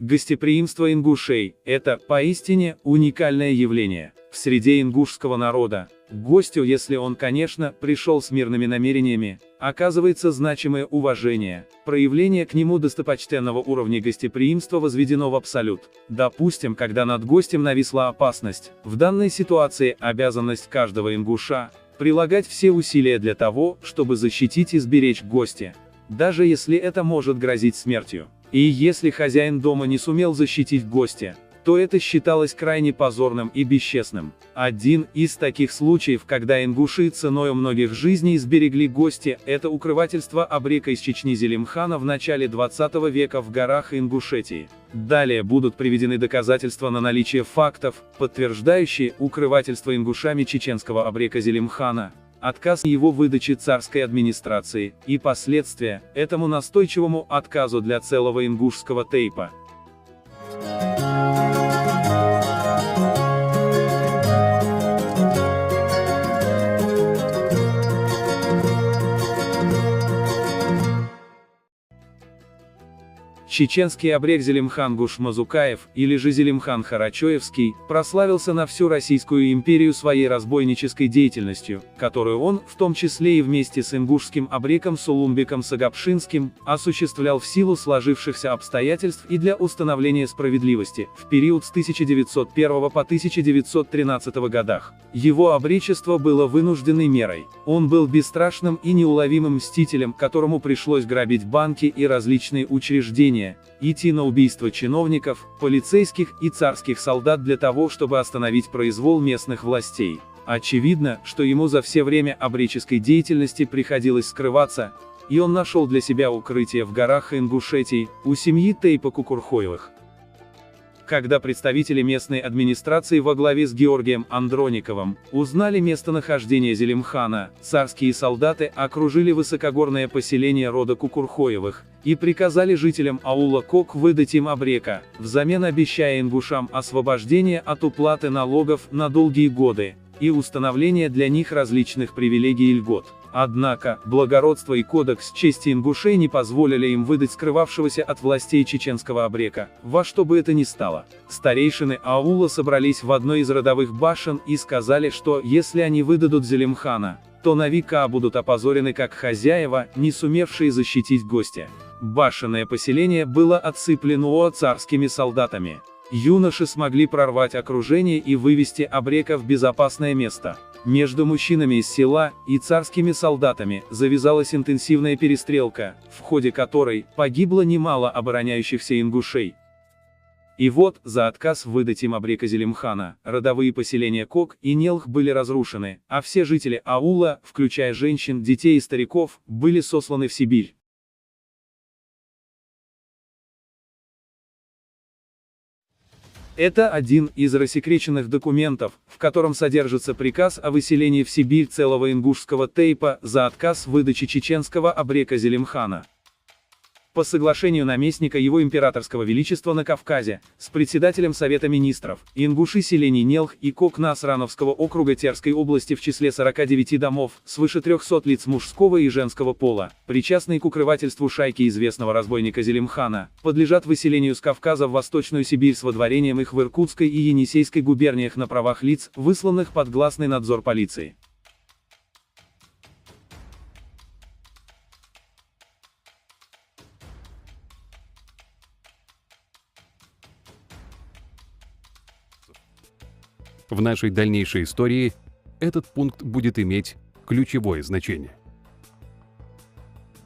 Гостеприимство ингушей – это, поистине, уникальное явление. В среде ингушского народа, гостю, если он, конечно, пришел с мирными намерениями, оказывается значимое уважение. Проявление к нему достопочтенного уровня гостеприимства возведено в абсолют. Допустим, когда над гостем нависла опасность, в данной ситуации обязанность каждого ингуша – прилагать все усилия для того, чтобы защитить и сберечь гостя, даже если это может грозить смертью. И если хозяин дома не сумел защитить гостя, то это считалось крайне позорным и бесчестным. Один из таких случаев, когда ингуши ценою многих жизней сберегли гостя, это укрывательство абрека из Чечни Зелимхана в начале 20 века в горах Ингушетии. Далее будут приведены доказательства на наличие фактов, подтверждающие укрывательство ингушами чеченского абрека Зелимхана, отказ его выдачи царской администрации, и последствия этому настойчивому отказу для целого ингушского тейпа. Чеченский абрек Зелимхан Гуш-Мазукаев, или же Зелимхан Харачоевский, прославился на всю Российскую империю своей разбойнической деятельностью, которую он, в том числе и вместе с ингушским абреком Сулумбеком Сагапшинским, осуществлял в силу сложившихся обстоятельств и для установления справедливости, в период с 1901 по 1913 годах. Его обречество было вынужденной мерой. Он был бесстрашным и неуловимым мстителем, которому пришлось грабить банки и различные учреждения, идти на убийство чиновников, полицейских и царских солдат для того, чтобы остановить произвол местных властей. Очевидно, что ему за все время обреческой деятельности приходилось скрываться, и он нашел для себя укрытие в горах Ингушетии, у семьи Тейпа Кукурхоевых. Когда представители местной администрации во главе с Георгием Андрониковым узнали местонахождение Зелимхана, царские солдаты окружили высокогорное поселение рода Кукурхоевых и приказали жителям аула Кок выдать им абрека, взамен обещая ингушам освобождение от уплаты налогов на долгие годы и установление для них различных привилегий и льгот. Однако, благородство и кодекс чести ингушей не позволили им выдать скрывавшегося от властей чеченского абрека, во что бы это ни стало. Старейшины аула собрались в одной из родовых башен и сказали, что, если они выдадут Зелимхана, то на века будут опозорены как хозяева, не сумевшие защитить гостя. Башенное поселение было отсыплено царскими солдатами. Юноши смогли прорвать окружение и вывести абрека в безопасное место. Между мужчинами из села и царскими солдатами завязалась интенсивная перестрелка, в ходе которой погибло немало обороняющихся ингушей. И вот, за отказ выдать им абрека Зелимхана, родовые поселения Кок и Нелх были разрушены, а все жители аула, включая женщин, детей и стариков, были сосланы в Сибирь. Это один из рассекреченных документов, в котором содержится приказ о выселении в Сибирь целого ингушского тейпа за отказ выдачи чеченского абрека Зелимхана. По соглашению наместника его императорского величества на Кавказе, с председателем Совета министров, ингуши селений Нелх и Кок Насрановского округа Терской области в числе 49 домов, свыше 300 лиц мужского и женского пола, причастные к укрывательству шайки известного разбойника Зелимхана, подлежат выселению с Кавказа в Восточную Сибирь с водворением их в Иркутской и Енисейской губерниях на правах лиц, высланных под гласный надзор полиции. В нашей дальнейшей истории этот пункт будет иметь ключевое значение.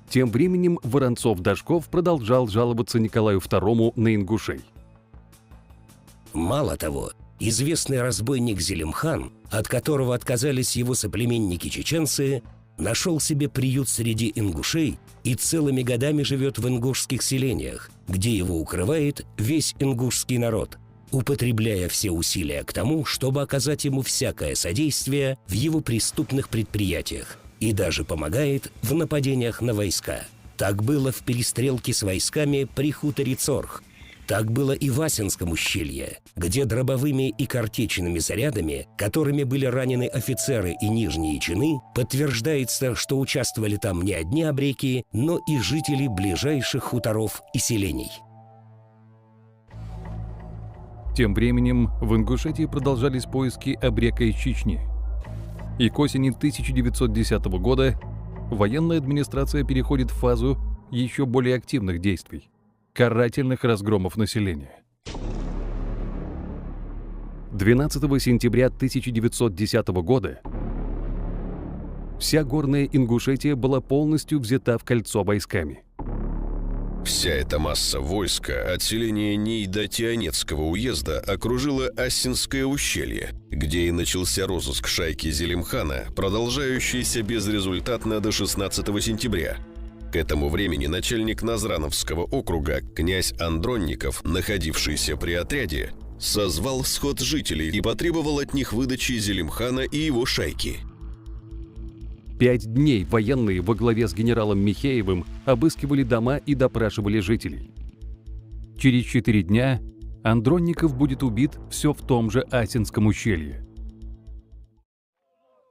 Тем временем Воронцов-Дашков продолжал жаловаться Николаю II на ингушей. Мало того, известный разбойник Зелимхан, от которого отказались его соплеменники-чеченцы, нашел себе приют среди ингушей и целыми годами живет в ингушских селениях, где его укрывает весь ингушский народ, употребляя все усилия к тому, чтобы оказать ему всякое содействие в его преступных предприятиях, и даже помогает в нападениях на войска. Так было в перестрелке с войсками при хуторе Цорх. Так было и в Асинском ущелье, где дробовыми и картечными зарядами, которыми были ранены офицеры и нижние чины, подтверждается, что участвовали там не одни абреки, но и жители ближайших хуторов и селений. Тем временем в Ингушетии продолжались поиски абрека из Чечни. И к осени 1910 года военная администрация переходит в фазу еще более активных действий – карательных разгромов населения. 12 сентября 1910 года вся горная Ингушетия была полностью взята в кольцо войсками. Вся эта масса войска от селения Ней до Тианетского уезда окружила Ассинское ущелье, где и начался розыск шайки Зелимхана, продолжающийся безрезультатно до 16 сентября. К этому времени начальник Назрановского округа, князь Андронников, находившийся при отряде, созвал сход жителей и потребовал от них выдачи Зелимхана и его шайки. 5 дней военные во главе с генералом Михеевым обыскивали дома и допрашивали жителей. Через 4 дня Андронников будет убит все в том же Асинском ущелье.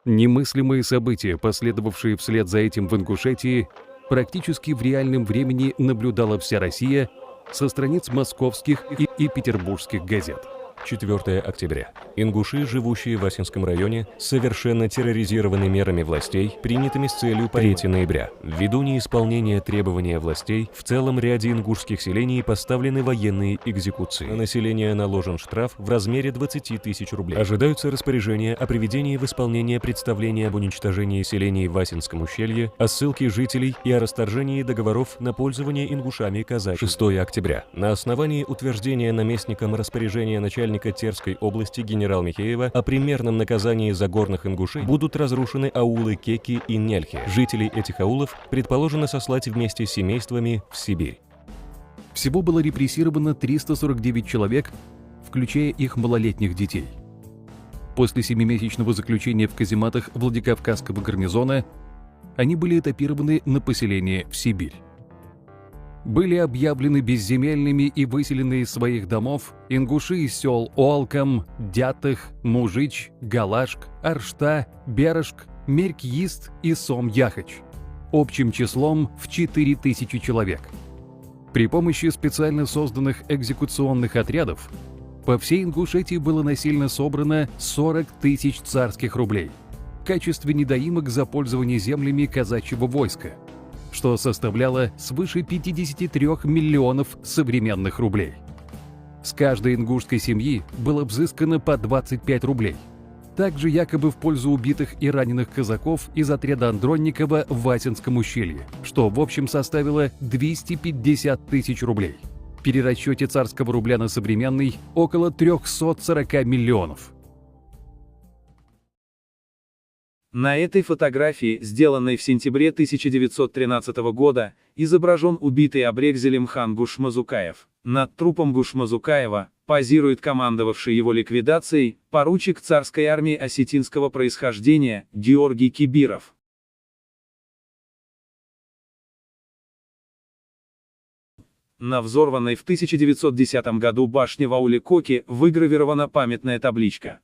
Немыслимые события, последовавшие вслед за этим в Ингушетии, практически в реальном времени наблюдала вся Россия со страниц московских и петербургских газет. 4 октября. Ингуши, живущие в Асинском районе, совершенно терроризированы мерами властей, принятыми с целью 3 ноября. Ввиду неисполнения требования властей, в целом ряде ингушских селений поставлены военные экзекуции. На население наложен штраф в размере 20 тысяч рублей. Ожидаются распоряжения о приведении в исполнение представления об уничтожении селений в Асинском ущелье, о ссылке жителей и о расторжении договоров на пользование ингушами казачьим. 6 октября. На основании утверждения наместником распоряжения начальника Терской области генерал Михеева о примерном наказании за горных ингушей будут разрушены аулы Кеки и Нельхи. Жителей этих аулов предположено сослать вместе с семействами в Сибирь. Всего было репрессировано 349 человек, включая их малолетних детей. После 7-месячного заключения в казематах Владикавказского гарнизона они были этапированы на поселение в Сибирь. Были объявлены безземельными и выселены из своих домов ингуши из сел Олкам, Дятых, Мужич, Галашк, Аршта, Бережк, Меркьист и Сом-Яхач, общим числом в 4000 человек. При помощи специально созданных экзекуционных отрядов по всей Ингушетии было насильно собрано 40 тысяч царских рублей в качестве недоимок за пользование землями казачьего войска, что составляло свыше 53 миллионов современных рублей. С каждой ингушской семьи было взыскано по 25 рублей. Также якобы в пользу убитых и раненых казаков из отряда Андронникова в Асинском ущелье, что в общем составило 250 тысяч рублей. В перерасчете царского рубля на современный – около 340 миллионов. На этой фотографии, сделанной в сентябре 1913 года, изображен убитый абрек Зелимхан Гушмазукаев. Над трупом Гушмазукаева позирует командовавший его ликвидацией поручик царской армии осетинского происхождения Георгий Кибиров. На взорванной в 1910 году башне в ауле Коки выгравирована памятная табличка.